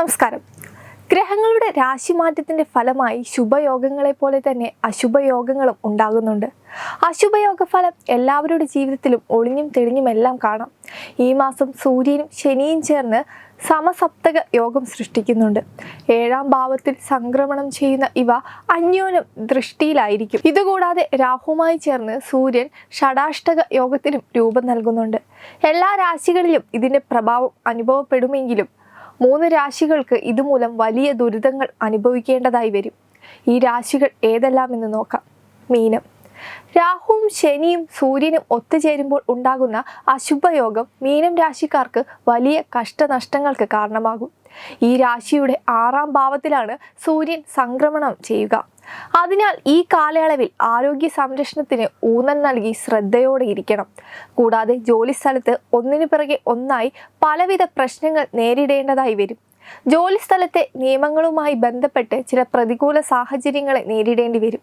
നമസ്കാരം. ഗ്രഹങ്ങളുടെ രാശിമാറ്റത്തിന്റെ ഫലമായി ശുഭയോഗങ്ങളെ പോലെ തന്നെ അശുഭയോഗങ്ങളും ഉണ്ടാകുന്നുണ്ട്. അശുഭയോഗ ഫലം എല്ലാവരുടെ ജീവിതത്തിലും ഒളിഞ്ഞും തെളിഞ്ഞുമെല്ലാം കാണാം. ഈ മാസം സൂര്യനും ശനിയും ചേർന്ന് സമസപ്തക യോഗം സൃഷ്ടിക്കുന്നുണ്ട്. 7ാം ഭാവത്തിൽ സംക്രമണം ചെയ്യുന്ന ഇവ അന്യോന്യം ദൃഷ്ടിയിലായിരിക്കും. ഇതുകൂടാതെ രാഹുവുമായി ചേർന്ന് സൂര്യൻ ഷടാഷ്ടക യോഗത്തിനും രൂപം നൽകുന്നുണ്ട്. എല്ലാ രാശികളിലും ഇതിന്റെ പ്രഭാവം അനുഭവപ്പെടുമെങ്കിലും 3 രാശികൾക്ക് ഇതുമൂലം വലിയ ദുരിതങ്ങൾ അനുഭവിക്കേണ്ടതായി വരും. ഈ രാശികൾ ഏതെല്ലാമെന്ന് നോക്കാം. മീനം. രാഹുവും ശനിയും സൂര്യനും ഒത്തുചേരുമ്പോൾ ഉണ്ടാകുന്ന അശുഭയോഗം മീനം രാശിക്കാർക്ക് വലിയ കഷ്ടനഷ്ടങ്ങൾക്ക് കാരണമാകും. ഈ രാശിയുടെ 6ാം ഭാവത്തിലാണ് സൂര്യൻ സംക്രമണം ചെയ്യുക. അതിനാൽ ഈ കാലയളവിൽ ആരോഗ്യ സംരക്ഷണത്തിന് ഊന്നൽ നൽകി ശ്രദ്ധയോടെ ഇരിക്കണം. കൂടാതെ ജോലിസ്ഥലത്ത് ഒന്നിനു പിറകെ ഒന്നായി പലവിധ പ്രശ്നങ്ങൾ നേരിടേണ്ടതായി വരും. ജോലിസ്ഥലത്തെ നിയമങ്ങളുമായി ബന്ധപ്പെട്ട് ചില പ്രതികൂല സാഹചര്യങ്ങളെ നേരിടേണ്ടി വരും.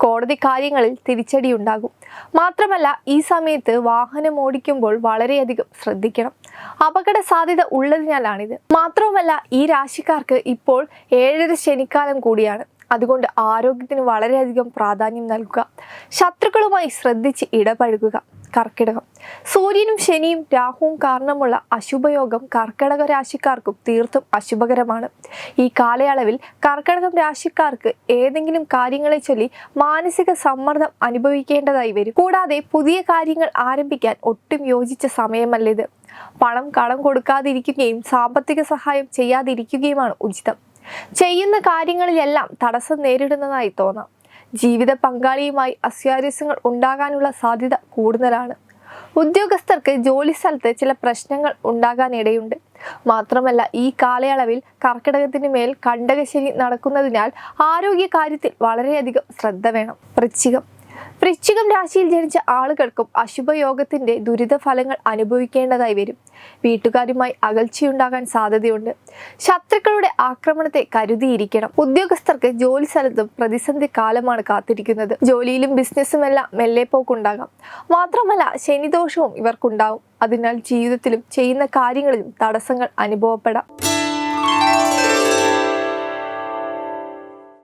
കോടതി കാര്യങ്ങളിൽ തിരിച്ചടിയുണ്ടാകും. മാത്രമല്ല ഈ സമയത്ത് വാഹനം ഓടിക്കുമ്പോൾ വളരെയധികം ശ്രദ്ധിക്കണം. അപകട സാധ്യത ഉള്ളതിനാലാണിത്. മാത്രവുമല്ല ഈ രാശിക്കാർക്ക് ഇപ്പോൾ 7.5 ശനിക്കാലം കൂടിയാണ്. അതുകൊണ്ട് ആരോഗ്യത്തിന് വളരെയധികം പ്രാധാന്യം നൽകുക. ശത്രുക്കളുമായി ശ്രദ്ധിച്ച് ഇടപഴകുക. കർക്കിടകം. സൂര്യനും ശനിയും രാഹുവും കാരണമുള്ള അശുഭയോഗം കർക്കിടക രാശിക്കാർക്കും തീർത്തും അശുഭകരമാണ്. ഈ കാലയളവിൽ കർക്കിടകം രാശിക്കാർക്ക് ഏതെങ്കിലും കാര്യങ്ങളെ ചൊല്ലി മാനസിക സമ്മർദ്ദം അനുഭവിക്കേണ്ടതായി വരും. കൂടാതെ പുതിയ കാര്യങ്ങൾ ആരംഭിക്കാൻ ഒട്ടും യോജിച്ച സമയമല്ലിത്. പണം കടം കൊടുക്കാതിരിക്കുകയും സാമ്പത്തിക സഹായം ചെയ്യാതിരിക്കുകയുമാണ് ഉചിതം. ചെയ്യുന്ന കാര്യങ്ങളിലെല്ലാം തടസ്സം നേരിടുന്നതായി തോന്നാം. ജീവിത പങ്കാളിയുമായി അസ്വാരസ്യങ്ങൾ ഉണ്ടാകാനുള്ള സാധ്യത കൂടുതലാണ്. ഉദ്യോഗസ്ഥർക്ക് ജോലിസ്ഥലത്ത് ചില പ്രശ്നങ്ങൾ ഉണ്ടാകാനിടയുണ്ട്. മാത്രമല്ല ഈ കാലയളവിൽ കർക്കിടകത്തിന് മേൽ കണ്ടകശനി നടക്കുന്നതിനാൽ ആരോഗ്യ കാര്യത്തിൽ വളരെയധികം ശ്രദ്ധ വേണം. വൃശ്ചികം രാശിയിൽ ജനിച്ച ആളുകൾക്കും അശുഭയോഗത്തിന്റെ ദുരിത ഫലങ്ങൾ അനുഭവിക്കേണ്ടതായി വരും. വീട്ടുകാരുമായി അകൽച്ചയുണ്ടാകാൻ സാധ്യതയുണ്ട്. ശത്രുക്കളുടെ ആക്രമണത്തെ കരുതിയിരിക്കണം. ഉദ്യോഗസ്ഥർക്ക് ജോലി സ്ഥലത്തും പ്രതിസന്ധി കാലമാണ് കാത്തിരിക്കുന്നത്. ജോലിയിലും ബിസിനസ്സുമെല്ലാം മെല്ലെ പോക്കുണ്ടാകാം. മാത്രമല്ല ശനിദോഷവും ഇവർക്കുണ്ടാവും. അതിനാൽ ജീവിതത്തിലും ചെയ്യുന്ന കാര്യങ്ങളിലും തടസ്സങ്ങൾ അനുഭവപ്പെടാം.